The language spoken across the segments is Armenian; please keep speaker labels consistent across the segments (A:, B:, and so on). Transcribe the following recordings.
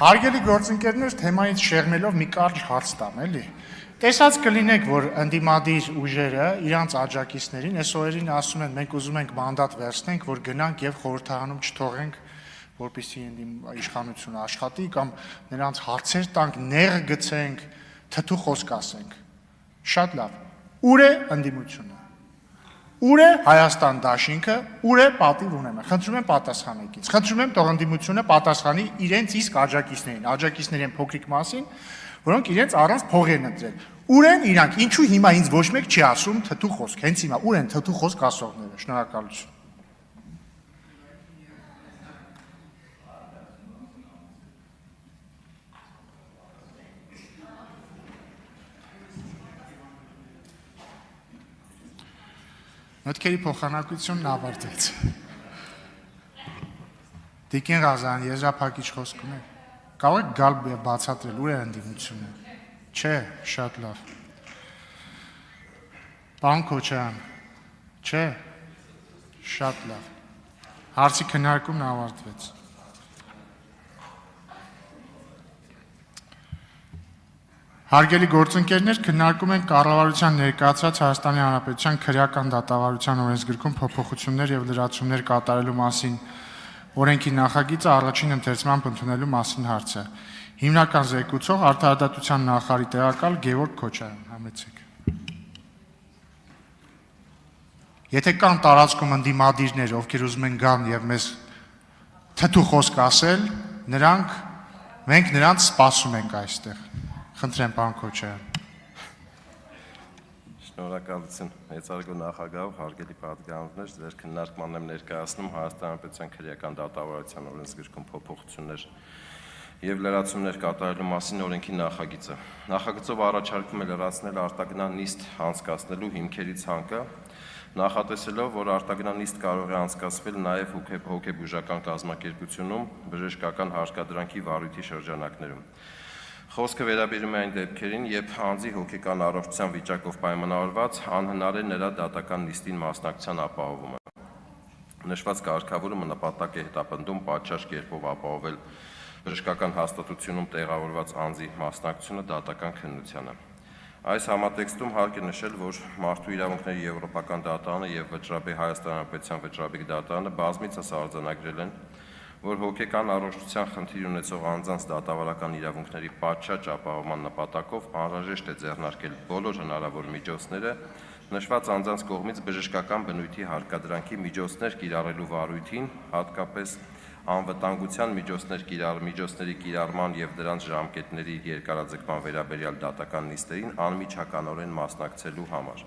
A: Հարգելի գործընկերներ, թեմայից շեղմելով մի կարճ հարց տամ, էլի։ Տեսած կլինեք, որ ընդդիմադիր ուժերը իրանց աջակիցներին այս օրերին ասում են, մենք ուզում ենք մանդատ վերցնենք, որ գնանք եւ խորհրդարանում չթողենք, որպեսզի իշխանությունը աշխատի կամ նրանց հարցեր տանք, նեղ գցենք, թթու խոսք ասենք։ Շատ լավ։ Ուր է ընդդիմությունը։ Ուր է Հայաստան դաշինքը, ուր է պատիվ ունենա։ Խնդրում եմ պատասխանեք ինձ։ Խնդրում եմ թող ընդդիմությունը պատասխանի իրենց իսկ աջակիցների են փոքրիկ մասին, որոնք իրենց առանց փող են ընտրել։ Ուր են իրանք, ինչու հիմա ինձ ոչ մեկ չի ասում թթու խոսք, հենց հիմա ուր են թթու խոսք ասողները։ Շնորհակալություն։ Մտքերի փոխանակությունն ավարտվեց։ Տիկին Ղազարյան, եզրափակիչ խոսք ունեք։ Կարող եք գալ բացատրել, ուր է ընդդիմությունը։ Չէ, շատ լավ։ Պարոն Քոչարյան, չէ, շատ լավ։ Հարցի քննարկումն ավարտվեց։ Հարգելի գործընկերներ, քննարկում ենք կառավարության ներկայացրած Հայաստանի Հանրապետության քրեական դատավարության օրենսգրքում փոփոխություններ եւ լրացումներ կատարելու մասին օրենքի նախագիծը առաջին ընթերցմամբ ընդունելու մասին հարցը։ Հիմնական զեկուցող Արդարադատության նախարարի տեղակալ Գևորգ Քոչարյան, համեցեք։ Եթե կան տարածքում ընդդիմադիրներ, ովքեր ուզում են գան եւ մեզ թթու խոսք ասել, մենք նրանց սպասում ենք այստեղ։ Խնդրեմ, պարոն Քոչարյան։
B: Շնորհակալություն, մեծարգո նախագահ, հարգելի պատգամներ, ձեր քննարկմանն եմ ներկայացնում Հայաստանի Հանրապետության քրեական դատավարության օրենսգրքում փոփոխություններ եւ լրացումներ կատարելու մասին օրենքի նախագիծը։ Նախագծով առաջարկում է լրացնել արտագնան նիստ անցկացնելու հիմքերի ցանկը, նախատեսելով, որ արտագնան նիստ կարող է անցկացվել նաեւ հոգեբուժական կազմակերպությունում, բժշկական հարկադրանքի վարույթի շրջանակներում։ Խոսքը վերաբերում է այն դեպքերին, երբ անձի հոգեկան առողջության վիճակով պայմանավորված անհնար է նրա դատական նիստին մասնակցության ապահովումը։ Նշված կարգավորումը նպատակ է հետապնդում պատշաճ կերպով ապահովել բժշկական հաստատությունում տեղավորված անձի մասնակցությունը դատական քննությանը։ Այս համատեքստում հարկ է նշել, որ Մարդու իրավունքների եվրոպական դատարանը եւ Վճռաբեկ Հայաստանի Հանրապետության Վճռաբեկ դատարանը բազմիցս արձանագրել են, որ հոգեկան առողջության խնդիր ունեցող անձանց դատավարական իրավունքների պատշաճ ապահովման նպատակով անհրաժեշտ է ձեռնարկել բոլոր հնարավոր միջոցները նշված անձանց կողմից բժշկական բնույթի հարկադրանքի միջոցներ կիրառելու վարույթին, հատկապես անվտանգության միջոցների կիրառման եւ դրանց ժամկետների երկարաձգման վերաբերյալ դատական նիստերին անմիջականորեն մասնակցելու համար։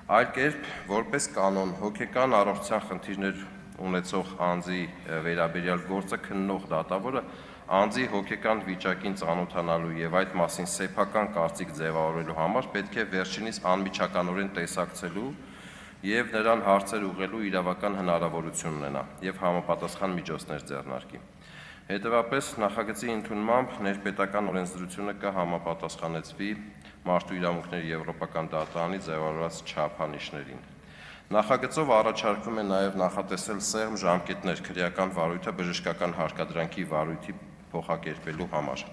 B: Այլ կերպ, որպես կանոն, հոգեկան առողջության խնդիրներ ունեցող անձի վերաբերյալ գործը քննող դատավորը անձի հոգեկան վիճակին ծանոթանալու եւ այդ մասին սեփական կարծիք ձևավորելու համար պետք է վերջինիս անմիջականորեն տեսակցելու եւ նրան հարցեր ուղղելու իրավական հնարավորություն ունենա եւ համապատասխան միջոցներ ձեռնարկի։ Հետևաբար նախագծի ընդունմամբ ներպետական օրենսդրությունը կհամապատասխանեցվի Մարդու իրավունքների եվրոպական դատարանի ձևավորած չափանիշներին։ Նախագծով առաջարկվում է նաև նախատեսել սեղմ ժամկետներ քրեական վարույթը բժշկական հարկադրանքի վարույթի փոխակերպելու համար։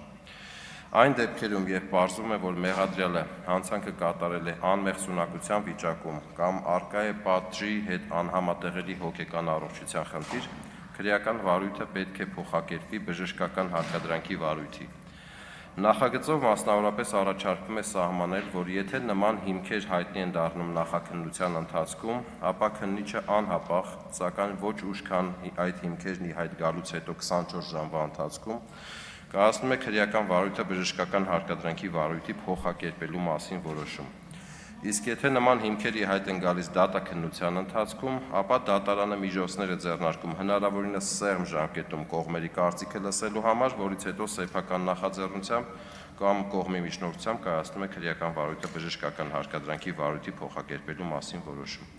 B: Այն դեպքերում, երբ պարզվում է, որ մեղադրյալը հանցանքը կատարել է անմեղ սունակության վիճակում կամ արկա է պատժի հետ անհամատեղելի հոգեկան առողջության խնդիր, քրեական վարույթը պետք է փոխակերպվի բժշկական հարկադրանքի վարույթի։ Նախագծով մասնավորապես առաջարկվում է սահմանել, որ եթե նման հիմքեր հայտնի են դառնում նախաքննության ընթացքում, ապա քննիչը անհապաղ, սակայն ոչ ուշ քան այդ հիմքերն ի հայտ գալուց հետո 24 ժամվա ընթացքում կայացնում է քրեական վարույթը բժշկական հարկադրանքի վարույթի փոխակերպելու մասին որոշում։ Իսկ եթե նման հիմքեր ի հայտ են գալիս դատաքննության ընթացքում, ապա դատարանը միջոցներ է ձեռնարկում հնարավորինս սեղմ ժամկետում կողմերի կարծիքը լսելու համար, որից հետո սեփական նախաձեռնությամբ կամ կողմի միջնորդությամբ կայացնում է քրեական վարույթը բժշկական հարկադրանքի վարույթի փոխակերպելու մասին որոշում։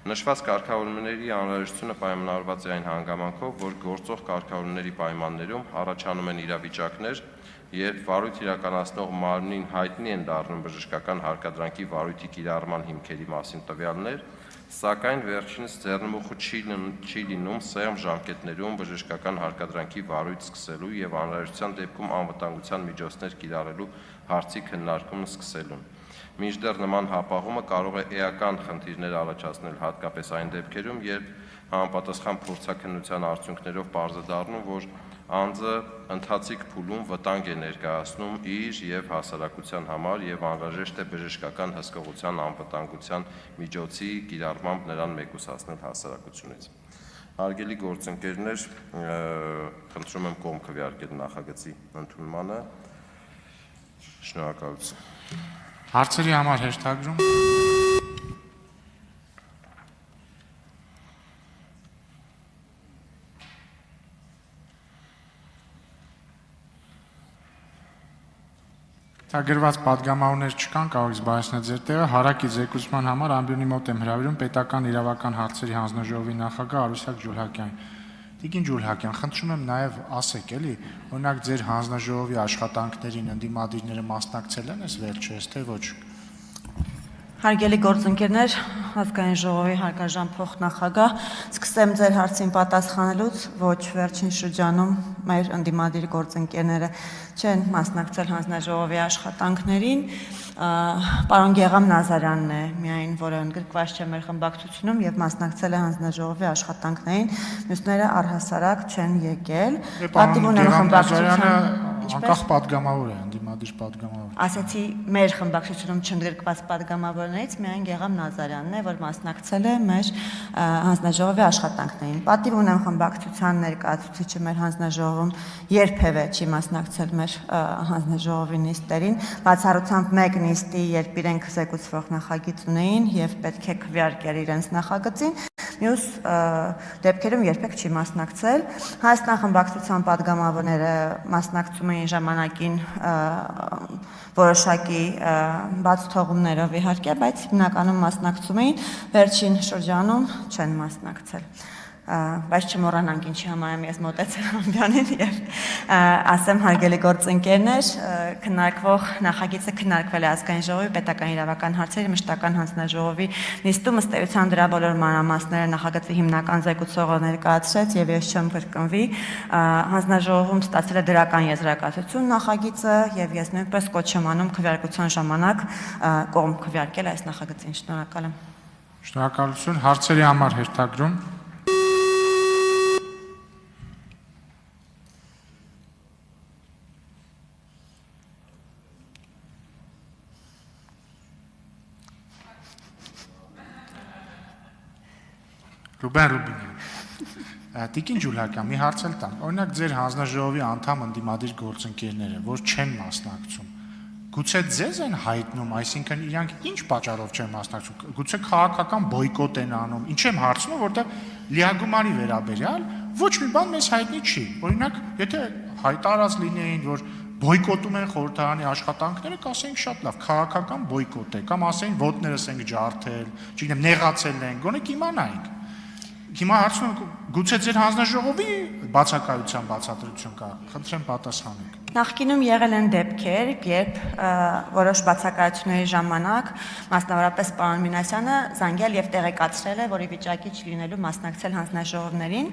B: Նշված կարգավորումների անհրաժեշտությունը պայմանավորված է այն հանգամանքով, որ գործող կարգավորումների պայմաններում առաջանում են իրավիճակներ, երբ վարույթ իրականացնող մարմնին հայտնի են դառնում բժշկական հարկադրանքի վարույթի կիրառման հիմքերի մասին տվյալներ, Սակայն վերջինս ձեռնմուխը չի լինում սեղմ ժամկետներում բժշկական հարկադրանքի վարույթ սկսելու եւ անհրաժեշտության դեպքում անվտանգության միջոցներ կիրառելու հարցի քննարկումն սկսելուն։ Մինչդեռ նման հապաղումը կարող է էական խնդիրներ առաջացնել հատկապես այն դեպքերում, երբ համապատասխան փորձաքննության արդյունքներով պարզ է դառնում, որ անձը ընթացիկ փուլում վտանգ է ներկայացնում իր եւ հասարակության համար եւ անհրաժեշտ է բժշկական հսկողության անվտանգության միջոցի կիրառմամբ նրան մեկուսացնել հասարակությունից։ Հարգելի գործընկերներ, խնդրում եմ կողմ քվեարկել նախագծի ընդունմանը։ Շնորհակալություն։
A: Հարցերի համար հերթագրում։ Գրված պատգամավորներ չկան, կարող եք զբաղեցնել ձեր տեղը, հարակի զեկուցման համար ամբիոնի մոտ եմ հրավիրում պետական իրավական հարցերի հանձնաժողովի նախագահ Արուսյակ Ջուլհակյան։ Տիկին Ջուլհակյան, խնդրում եմ նաև ասեք, էլի, օրինակ ձեր հանձնաժողովի աշխատանքներին ընդդիմադիրները մասնակցել են այս վերջերս, թե ոչ։
C: Հարգելի գործընկերներ, ազգային ժողովի հարգարժան փոխնախագահ, սկսեմ ձեր հարցին պատասխանելուց, ոչ վերջին շրջանում մեր ընդդիմադիր գործընկերները չեն մասնակցել հանձնաժողովի աշխատանքներին, պարոն Գեգամ Նազարյանն է միայն, որը ընդգրկված չէ մեր խմբակցությունում եւ մասնակցել է հանձնաժողովի աշխատանքներին, մյուսները առհասարակ չեն եկել։ Պատիվ ունեմ խմբակցության
A: անկախ պատգամավոր է, ընդդիմադիր պատգամավոր։
C: Ասացի մեր խմբակցությունում չընդգրկված պատգամավորներից միայն Գեգամ Նազարյանն է, որ մասնակցել է մեր հանձնաժողովի աշխատանքներին։ Պատիվ ունեմ խմբակցության ներկայացուցիչը մեր հանձնաժողովում երբևէ չի մասնակցել մեր հանձնաժողովի նիստերին, բացառությամբ մեկ նիստի, երբ իրենք զեկուցվող նախագիծ ունեին եւ պետք է քվեարկեր իրենց նախագծին, մյուս դեպքերում երբեք չի մասնակցել։ Հայաստան խմբակցության պատգամավորները մասնակցում էին ժամանակին որոշակի բաց թողումներով իհարկե, բայց հիմնականում մասնակցում էին, վերջին շրջանում չեն մասնակցել։ Բայց չմոռանանք ինչի համար եմ ես մոտեցել ամբիոնին եւ ասեմ հարգելի գործընկերներ, քննարկվող նախագիծը քննարկվել է ազգային ժողովի պետական իրավական հարցերի մշտական հանձնաժողովի նիստում, ըստ էության դրա բոլոր մանրամասները նախագծի հիմնական զեկուցողը ներկայացրեց եւ ես չեմ կրկնվի, հանձնաժողովում ստացել է դրական եզրակացություն նախագիծը եւ ես նույնպես կոչ եմ անում քվեարկության ժամանակ կողմ քվեարկել այս նախագծին։ Շնորհակալ եմ։
A: Շնորհակալություն, հարցերի համար հերթագրում։ Ռուբեն Ռուբինյան, Տիկին Ջուլհակյան, մի հարց էլ տամ, օրինակ ձեր հանձնաժողովի անդամ ընդդիմադիր գործընկերները, որ չեն մասնակցում, գուցե ձեզ են հայտնում, այսինքն իրանք ինչ պատճառով չեն մասնակցում, գուցե քաղաքական բոյկոտ են անում, ինչ եմ հարցնում, որտեղ լիագումարի վերաբերյալ ոչ մի բան մեզ հայտնի չի, օրինակ, եթե հայտարարած լինեին, որ բոյկոտում են խորհրդարանի աշխատանքները, կասեինք շատ լավ, քաղաքական բոյկոտ է, կամ ասեին ոտներս ենք ջարդել, չգիտեմ, նեղացել ենք, գոնե կիմանայինք։ Հիմա հարցնում եմ, գուցե ձեր հանձնաժողովի բացակայության բացատրություն կա, խնդրեմ պատասխանեք։
C: Նախկինում եղել են դեպքեր, երբ որոշ բացակայությունների ժամանակ, մասնավորապես պարոն Մինասյանը զանգել եւ տեղեկացրել է, որ ի վիճակի չլինելու մասնակցել հանձնաժողովներին,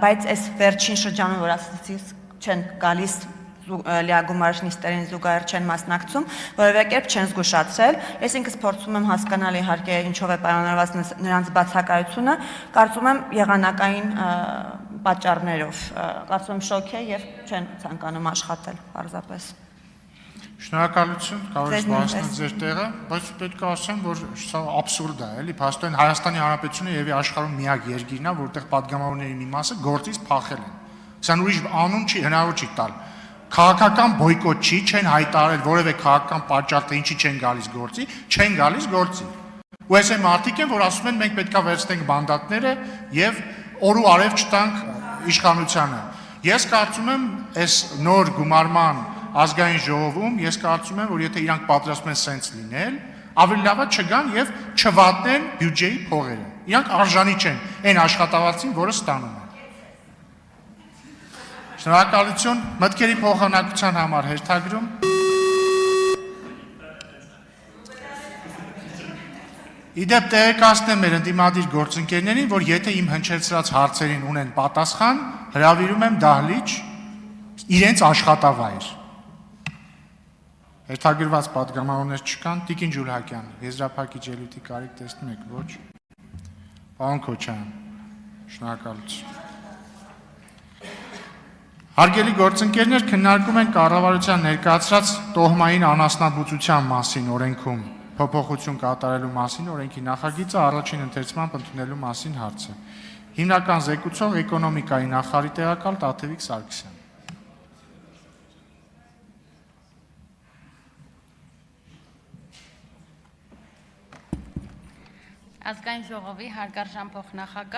C: բայց այս վերջին շրջանում, որ ասացի, չեն գալիս լիագումար նիստերին զուգահեռ չեն մասնակցում, որևէ կերպ չեն զգուշացրել։ Ես ինքս փորձում եմ հասկանալ իհարկե ինչով է պայմանավորված նրանց բացակայությունը, կարծում եմ եղանակային պատճառներով, կարծում եմ շոկ է եւ չեն ցանկանում աշխատել պարզապես։
A: Շնորհակալություն, կարող եք զբաղեցնել ձեր տեղը, բայց պետք է ասեմ, որ սա աբսուրդ է, էլի, փաստորեն Հայաստանի Հանրապետությունը եւ աշխարհում միակ երկիրն է, որտեղ պատգամավորների մի մասը գործից փախել են։ Սա ուրիշ անուն չի, հնարավոր չի տալ։ Քաղաքական բոյկոտ չի, չեն հայտարարել որևէ քաղաքական պատճառ, թե ինչի չեն գալիս գործի, չեն գալիս գործի։ Ու այս այն մարդիկ են, որ ասում են մենք պետքա վերցնենք մանդատները եւ օր ու արև չտանք իշխանությանը։ Ես կարծում եմ, այս նոր գումարման ազգային ժողովում, ես կարծում եմ, որ եթե իրանք պատրաստում են սենց լինել, ավելի լավ է չգան եւ չվատնեն բյուջեի փողերը։ Իրանք արժանի չեն այն աշխատավարձին, որը ստանում են։ Շնորհակալություն, մտքերի փոխանակության համար հերթագրում։ Իդեպ տեղեկացնեմ մեր ընդդիմադիր գործընկերներին, որ եթե իմ հնչեցրած հարցերին ունեն պատասխան, հրավիրում եմ դահլիճ իրենց աշխատավայր։ Հերթագրված պատգամավորներ չկան, Տիկին Ջուլհակյան, եզրափակիչ ելույթի կարիք տեսնում եք, ոչ։ Պարոն Քոչարյան, շնորհակալություն։ Հարգելի գործընկերներ, քննարկում ենք կառավարության ներկայացրած տոհմային անասնաբուծության մասին օրենքում փոփոխություն կատարելու մասին օրենքի նախագիծը առաջին ընթերցմամբ ընդունելու մասին հարցը։ Հիմնական զեկուցող էկոնոմիկայի նախարարի տեղակալ Տաթևիկ Սարգսյան։
D: Ազգային ժողովի հարգարժան փոխնախագահ